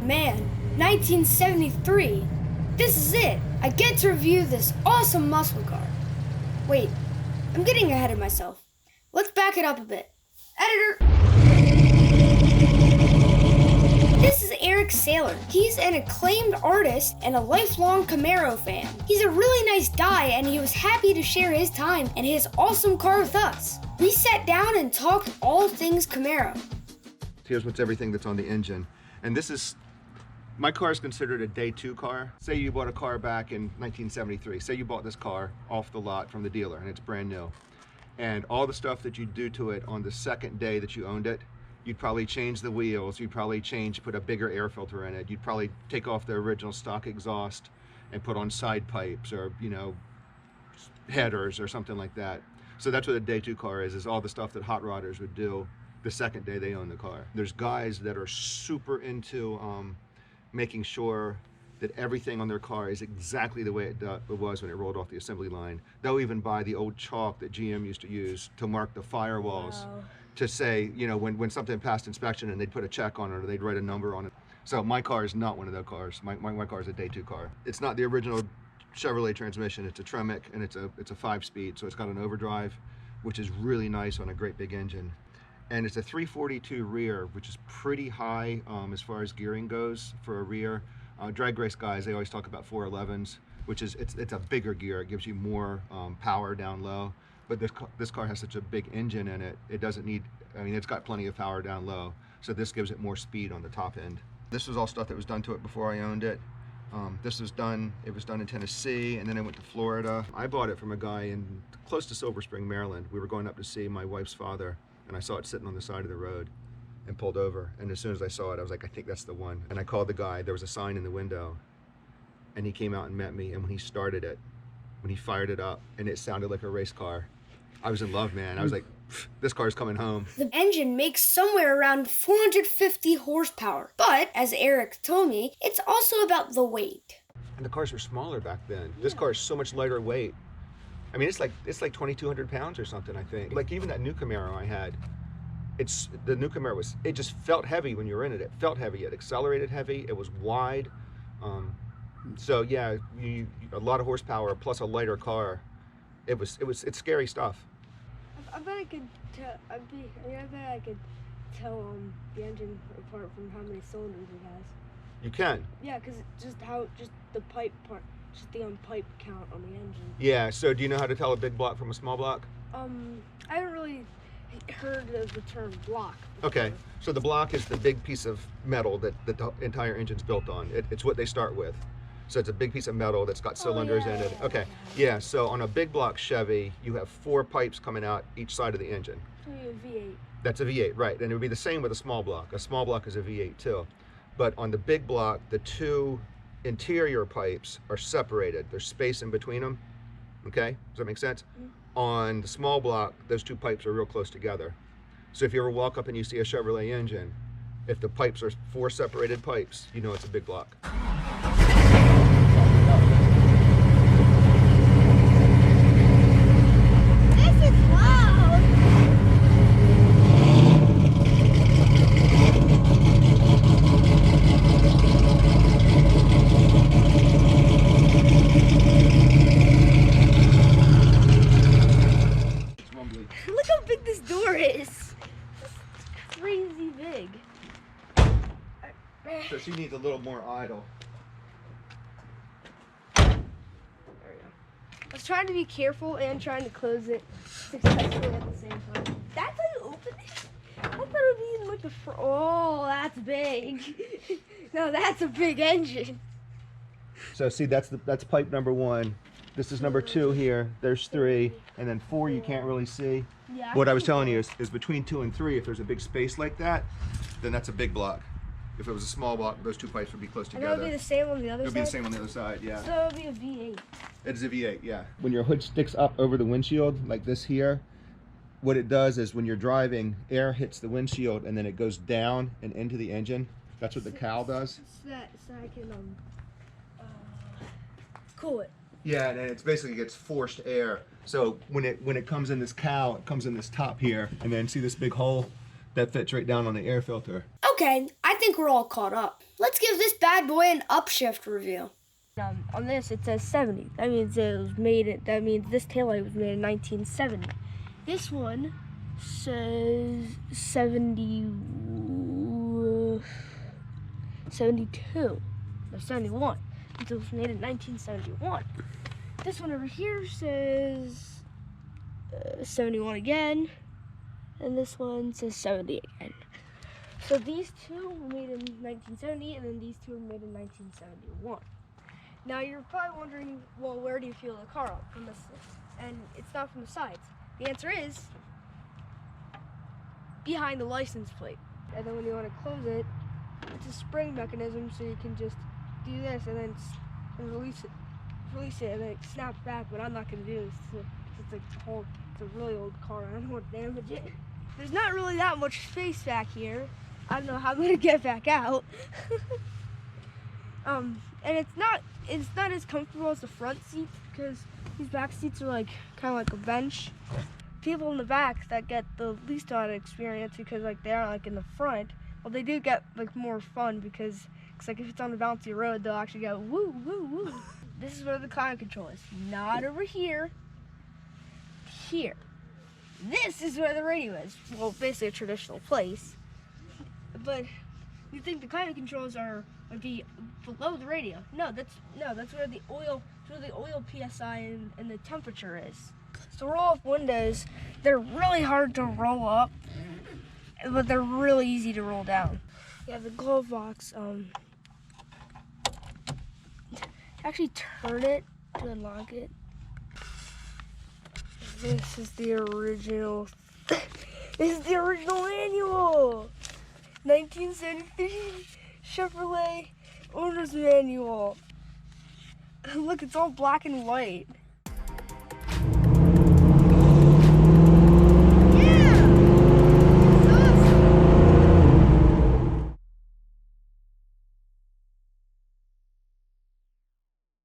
man, 1973. This is it. I get to review this awesome muscle car. Wait, I'm getting ahead of myself. Let's back it up a bit. Editor! This is Eric Saylor. He's an acclaimed artist and a lifelong Camaro fan. He's a really nice guy and he was happy to share his time and his awesome car with us. We sat down and talked all things Camaro. Here's what's everything that's on the engine. And this is, my car is considered a day two car. Say you bought a car back in 1973. Say you bought this car off the lot from the dealer and it's brand new. And all the stuff that you do to it on the second day that you owned it, you'd probably change the wheels, you'd probably put a bigger air filter in it, you'd probably take off the original stock exhaust and put on side pipes or, headers or something like that. So that's what a day two car is all the stuff that hot rodders would do the second day they own the car. There's guys that are super into making sure that everything on their car is exactly the way it was when it rolled off the assembly line. They'll even buy the old chalk that GM used to use to mark the firewalls. Wow. To say, when something passed inspection and they'd put a check on it or they'd write a number on it. So my car is not one of those cars. My car is a day two car. It's not the original Chevrolet transmission. It's a Tremec and it's a 5-speed, so it's got an overdrive, which is really nice on a great big engine. And it's a 342 rear, which is pretty high as far as gearing goes for a rear. Drag race guys, they always talk about 411s, which is it's a bigger gear. It gives you more power down low. But this car has such a big engine in it, it doesn't need, it's got plenty of power down low. So this gives it more speed on the top end. This was all stuff that was done to it before I owned it. It was done in Tennessee, and then I went to Florida. I bought it from a guy close to Silver Spring, Maryland. We were going up to see my wife's father, and I saw it sitting on the side of the road and pulled over. And as soon as I saw it, I was like, I think that's the one. And I called the guy, there was a sign in the window, and he came out and met me, and when he started it, when he fired it up, and it sounded like a race car, I was in love, man. I was like, this car's coming home. The engine makes somewhere around 450 horsepower, but as Eric told me, it's also about the weight. And the cars were smaller back then. This car is so much lighter weight. It's like 2,200 pounds or something, I think. Like even that new Camaro I had, the new Camaro it just felt heavy when you were in it. It felt heavy, it accelerated heavy, it was wide. So yeah, a lot of horsepower plus a lighter car. It's scary stuff. I bet I could tell. I bet I could tell the engine apart from how many cylinders it has. You can. Yeah, because just the pipe part, just the pipe count on the engine. Yeah. So do you know how to tell a big block from a small block? I haven't really heard of the term block before. Okay. So the block is the big piece of metal that the entire engine's built on. It's what they start with. So it's a big piece of metal that's got cylinders in it. Okay, yeah, so on a big block Chevy, you have 4 pipes coming out each side of the engine. So you have V8. That's a V8, right, and it would be the same with a small block. A small block is a V8 too. But on the big block, the 2 interior pipes are separated. There's space in between them, okay? Does that make sense? Mm-hmm. On the small block, those 2 pipes are real close together. So if you ever walk up and you see a Chevrolet engine, if the pipes are 4 separated pipes, you know it's a big block. Look how big this door is. It's crazy big. So she needs a little more idle. There we go. I was trying to be careful and trying to close it successfully at the same time. That's how you open it? I thought it would be in like the front. Oh, that's big. No, that's a big engine. So see, that's pipe number 1. This is number 2 here. There's 3, and then 4 you can't really see. Yeah. What I was telling you is between 2 and 3, if there's a big space like that, then that's a big block. If it was a small block, those 2 pipes would be close together. And it would be the same on the other side? It would be the same on the other side, yeah. So it would be a V8. It is a V8, yeah. When your hood sticks up over the windshield, like this here, what it does is when you're driving, air hits the windshield and then it goes down and into the engine. That's what the cowl does. So I can cool it. Yeah, and it basically gets forced air. So when it comes in this cowl, it comes in this top here, and then see this big hole that fits right down on the air filter. Okay, I think we're all caught up. Let's give this bad boy an Upshift review. On this it says 70. That means that means this taillight was made in 1970. This one says 72. No, 71. It was made in 1971. This one over here says 71 again, and this one says 70 again. So these two were made in 1970, and then these two were made in 1971. Now you're probably wondering, well, where do you feel the car up from this? And it's not from the sides. The answer is behind the license plate. And then when you want to close it, it's a spring mechanism, so you can just do this and then release it, and then it snaps back. But I'm not gonna do this. It's a really old car. I don't want to damage it. There's not really that much space back here. I don't know how I'm gonna get back out. And it's not as comfortable as the front seats because these back seats are like kind of like a bench. People in the back that get the least amount of experience because like they aren't like in the front. Well, they do get like more fun because like if it's on a bouncy road, they'll actually go woo woo woo. This is where the climate control is, not over here. Here. This is where the radio is. Well, basically a traditional place. But you think the climate controls would be below the radio? No, that's where the oil PSI and the temperature is. So roll-up windows, they're really hard to roll up, but they're really easy to roll down. Yeah, the glove box. Actually, turn it to unlock it. This is the original. This is the original manual. 1973 Chevrolet owner's manual. Look, it's all black and white.